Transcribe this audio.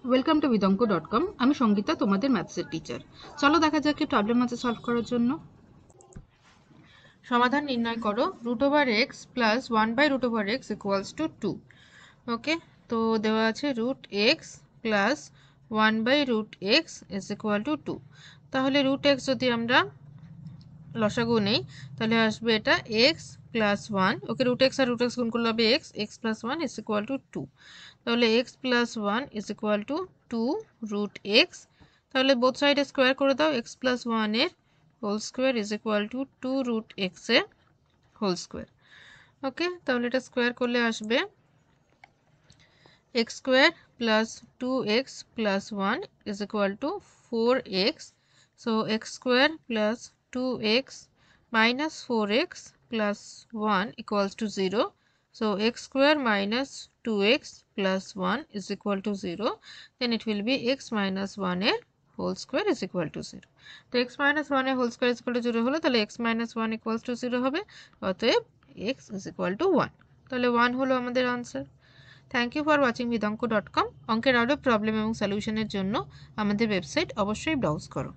Welcome to vidonko.com। আমি সঙ্গীতা, তোমাদের ম্যাথসের teacher. চলো দেখা যাক কি প্রবলেম আছে সলভ করার জন্য। সমাধান নির্ণয় করো। √x plus 1/√x equals to 2। ওকে, তো দেওয়া আছে √x plus 1/√x is equal to 2। তাহলে √x যদি আমরা লসাগু নেই তাহলে আসবে এটা x প্লাস 1। ওকে, √x আর √x গুণ করলে হবে x plus 1 is equal to 2। তাহলে x plus 1 is equal to 2 √x। তাহলে বোথ সাইডে স্কোয়ার করে দাও। x প্লাস 1 এর whole square is equal to 2 √x এর হোল স্কোয়ার। ওকে, তাহলে এটা স্কোয়ার করলে আসবে x square plus 2x plus 1 is equal to 4x। So x square plus 2x minus 4x plus 1 equals to 0. So x square minus 2x plus 1 is equal to 0. Then it will be x minus 1 এর whole square is equal to 0. তো x minus 1 এর whole square is equal to 0 হলো, তাহলে x minus 1 equals to 0 হবে। অতএব x is equal to 1। তাহলে 1 হলো আমাদের answer. Thank you for watching vidonko.com। অঙ্কের আরও প্রবলেম এবং সলিউশনের জন্য আমাদের ওয়েবসাইট অবশ্যই ব্রাউজ করো।